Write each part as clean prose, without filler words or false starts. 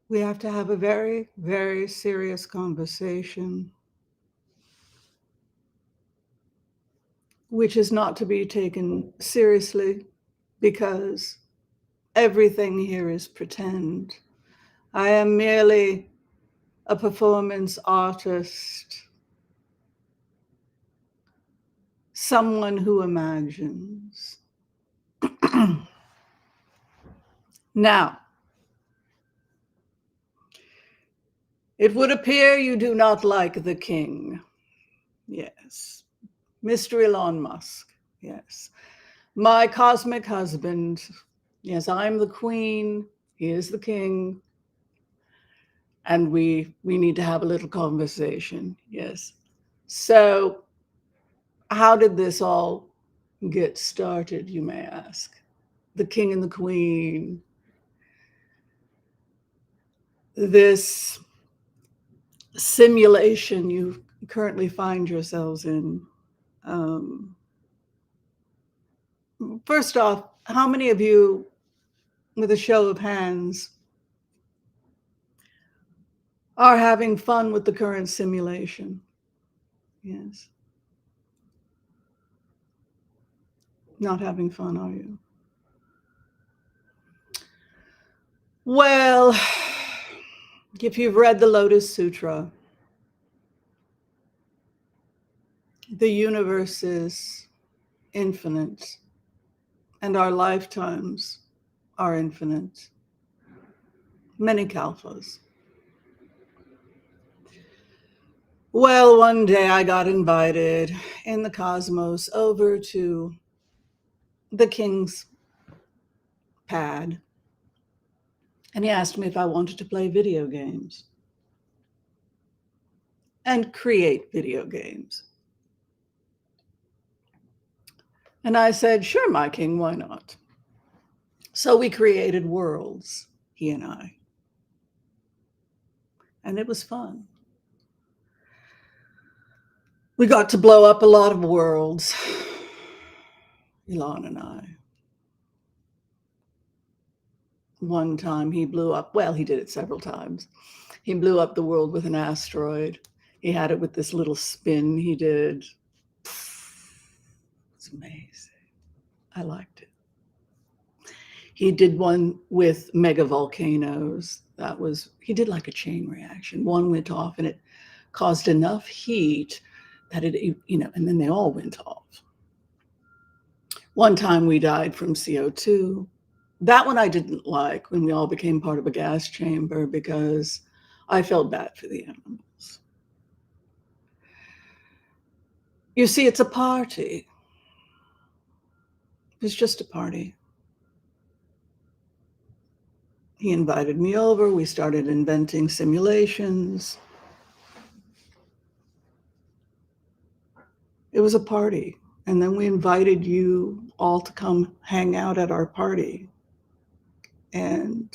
We have to have a very, very serious conversation, which is not to be taken seriously because everything here is pretend. I am merely a performance artist, someone who imagines. Now, it would appear you do not like the king. Yes. Mr. Elon Musk. Yes. My cosmic husband. Yes, I'm the queen. He is the king. And we need to have a little conversation. Yes. So, how did this all get started, you may ask? The king and the queen. This simulation you currently find yourselves in. First off, how many of you, with a show of hands, are having fun with the current simulation? Yes. Not having fun, are you? Well, if you've read the Lotus Sutra, the universe is infinite, and our lifetimes are infinite. Many kalpas. Well, one day I got invited in the cosmos over to the king's pad, and he asked me if I wanted to play video games and create video games. And I said, sure, my king, why not? So we created worlds, he and I. And it was fun. We got to blow up a lot of worlds, Elon and I. One time he blew up, well, he did it several times. He blew up the world with an asteroid. He had it with this little spin he did. It's amazing. I liked it. He did one with mega volcanoes. He did like a chain reaction. One went off and it caused enough heat that and then they all went off. One time we died from CO2. That one I didn't like, when we all became part of a gas chamber, because I felt bad for the animals. You see, it's a party. It was just a party. He invited me over. We started inventing simulations. It was a party. And then we invited you all to come hang out at our party. And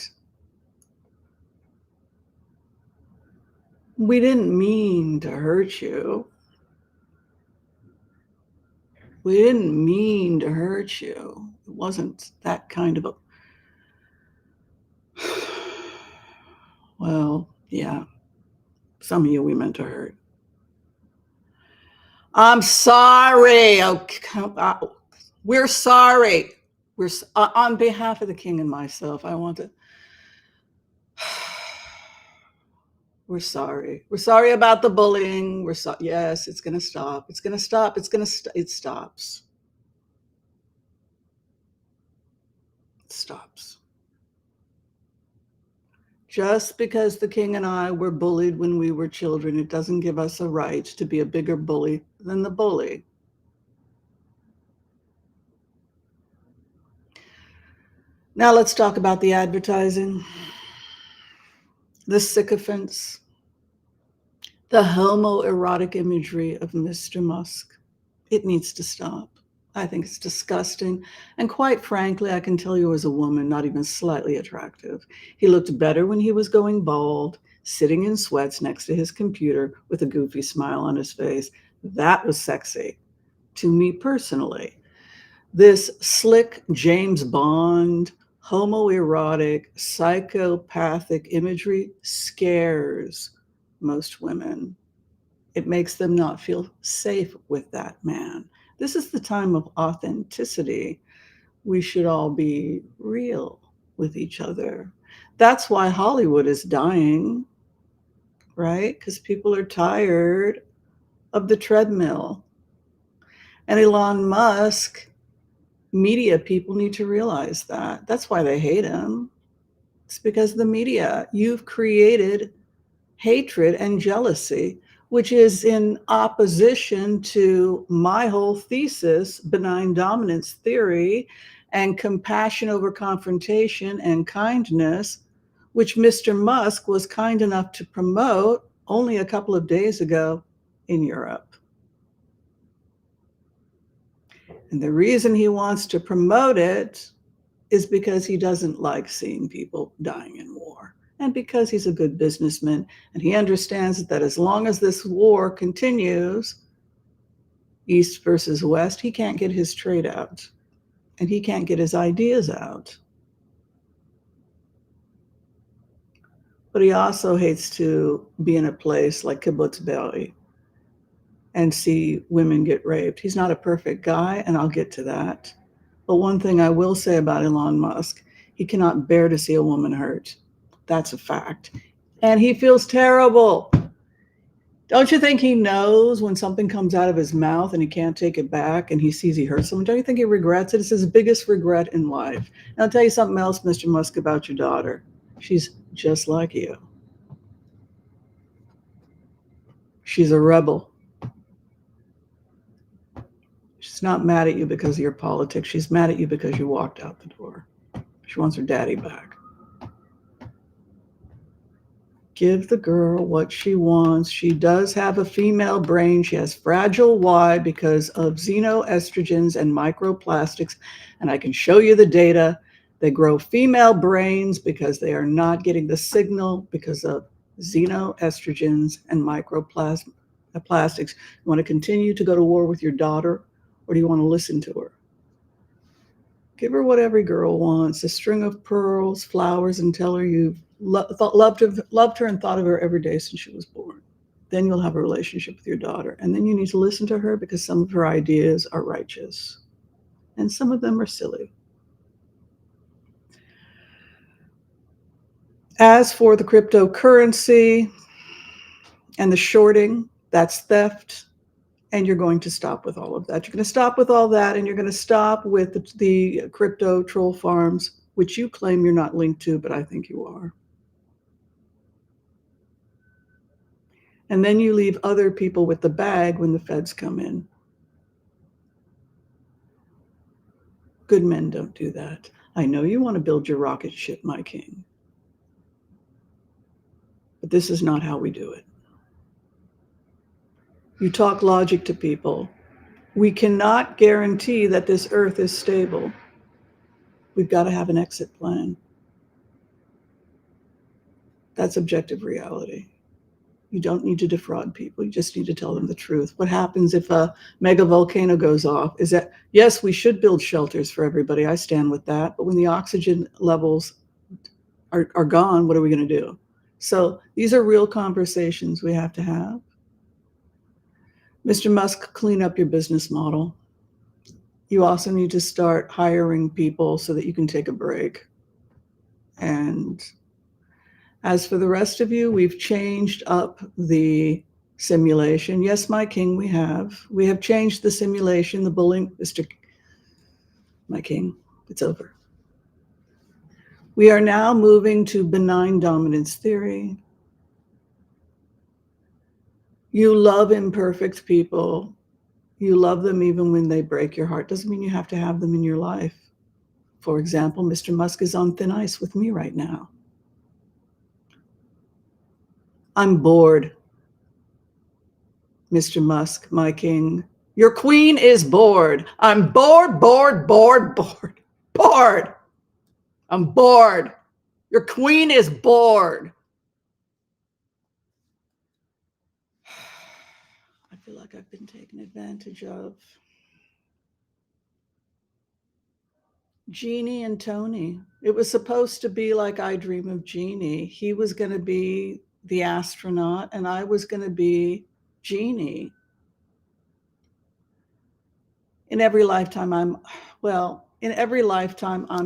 we didn't mean to hurt you. We didn't mean to hurt you. It wasn't that kind of a... Well, yeah. Some of you we meant to hurt. I'm sorry. Okay. We're sorry. We're on behalf of the king and myself. I want to... We're sorry. We're sorry about the bullying. Yes, it's going to stop. It's going to stop. It stops. It stops. Just because the king and I were bullied when we were children, it doesn't give us a right to be a bigger bully than the bully. Now let's talk about the advertising, the sycophants, the homoerotic imagery of Mr. Musk. It needs to stop. I think it's disgusting. And quite frankly, I can tell you as a woman, not even slightly attractive. He looked better when he was going bald, sitting in sweats next to his computer with a goofy smile on his face. That was sexy to me personally. This slick James Bond, Homoerotic, psychopathic imagery scares most women. It makes them not feel safe with that man. This is the time of authenticity. We should all be real with each other. That's why Hollywood is dying, right? Because people are tired of the treadmill. And Elon Musk, media people need to realize that. That's why they hate him. It's because of the media. You've created hatred and jealousy, which is in opposition to my whole thesis, benign dominance theory, and compassion over confrontation and kindness, which Mr. Musk was kind enough to promote only a couple of days ago in Europe. And the reason he wants to promote it is because he doesn't like seeing people dying in war, and because he's a good businessman, and he understands that as long as this war continues, East versus West, he can't get his trade out, and he can't get his ideas out. But he also hates to be in a place like Kibbutz Be'eri and see women get raped. He's not a perfect guy, and I'll get to that. But one thing I will say about Elon Musk, he cannot bear to see a woman hurt. That's a fact. And he feels terrible. Don't you think he knows when something comes out of his mouth and he can't take it back and he sees he hurt someone? Don't you think he regrets it? It's his biggest regret in life. And I'll tell you something else, Mr. Musk, about your daughter. She's just like you. She's a rebel. She's not mad at you because of your politics. She's mad at you because you walked out the door. She wants her daddy back. Give the girl what she wants. She does have a female brain. She has fragile Y because of xenoestrogens and microplastics. And I can show you the data. They grow female brains because they are not getting the signal because of xenoestrogens and microplastics. You want to continue to go to war with your daughter, or do you want to listen to her? Give her what every girl wants, a string of pearls, flowers, and tell her you've loved her and thought of her every day since she was born. Then you'll have a relationship with your daughter. And then you need to listen to her because some of her ideas are righteous and some of them are silly. As for the cryptocurrency and the shorting, that's theft. And you're going to stop with all of that. You're going to stop with all that, and you're going to stop with the crypto troll farms, which you claim you're not linked to, but I think you are. And then you leave other people with the bag when the feds come in. Good men don't do that. I know you want to build your rocket ship, my king. But this is not how we do it. You talk logic to people. We cannot guarantee that this earth is stable. We've got to have an exit plan. That's objective reality. You don't need to defraud people. You just need to tell them the truth. What happens if a mega volcano goes off is that, yes, we should build shelters for everybody. I stand with that. But when the oxygen levels are gone, what are we going to do? So these are real conversations we have to have. Mr. Musk, clean up your business model. You also need to start hiring people so that you can take a break. And as for the rest of you, we've changed up the simulation. Yes, my king, we have. We have changed the simulation, the bullying. Mr. My king, it's over. We are now moving to benign dominance theory. You love imperfect people. You love them even when they break your heart. Doesn't mean you have to have them in your life. For example, Mr. Musk is on thin ice with me right now. I'm bored. Mr. Musk, my king. Your queen is bored. I'm bored, bored, bored, bored, bored. I'm bored. Your queen is bored. I feel like I've been taken advantage of. Jeanie and Tony. It was supposed to be like I Dream of Jeanie. He was going to be the astronaut, and I was going to be Jeanie. In every lifetime, I'm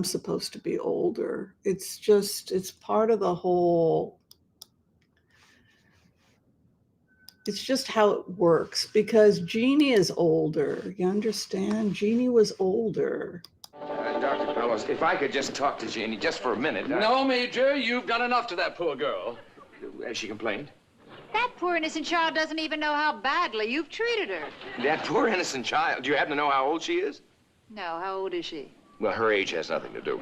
supposed to be older. It's part of the whole, it's just how it works, because Jeanie is older. You understand? Jeanie was older. Dr. Bellows, if I could just talk to Jeanie just for a minute. No, Major, you've done enough to that poor girl. Has she complained? That poor innocent child doesn't even know how badly you've treated her. That poor innocent child. Do you happen to know how old she is? No, how old is she? Well, her age has nothing to do.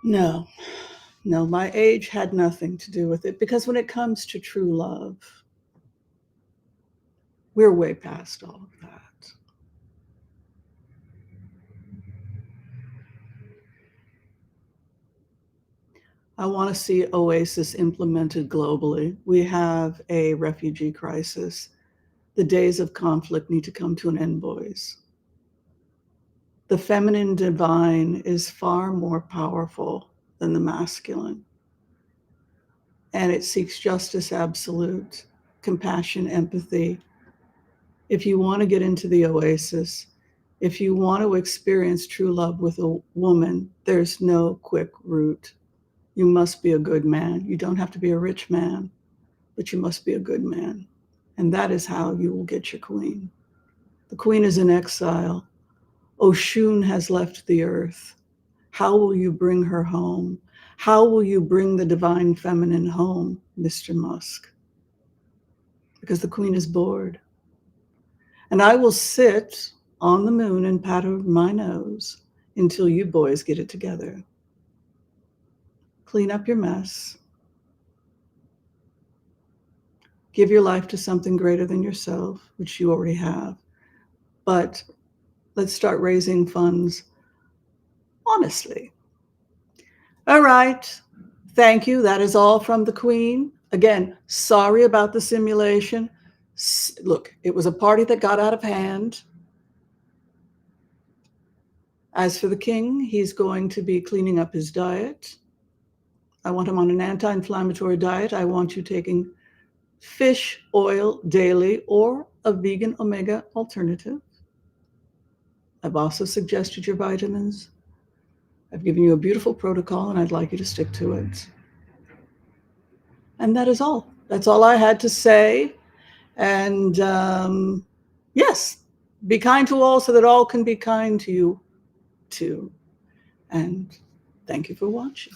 No, my age had nothing to do with it, because when it comes to true love, we're way past all of that. I want to see Oasis implemented globally. We have a refugee crisis. The days of conflict need to come to an end, boys. The feminine divine is far more powerful than the masculine. And it seeks justice absolute, compassion, empathy. If you want to get into the Oasis, if you want to experience true love with a woman, there's no quick route. You must be a good man. You don't have to be a rich man, but you must be a good man. And that is how you will get your queen. The queen is in exile. Oshun has left the earth. How will you bring her home? How will you bring the divine feminine home, Mr. Musk? Because the queen is bored. And I will sit on the moon and paddle my nose until you boys get it together. Clean up your mess. Give your life to something greater than yourself, which you already have. But let's start raising funds honestly. All right. Thank you. That is all from the Queen. Again, sorry about the simulation. Look, it was a party that got out of hand. As for the King, he's going to be cleaning up his diet. I want him on an anti-inflammatory diet. I want you taking fish oil daily or a vegan omega alternative. I've also suggested your vitamins. I've given you a beautiful protocol, and I'd like you to stick to it. And that is all. That's all I had to say. And yes, be kind to all so that all can be kind to you too. And thank you for watching.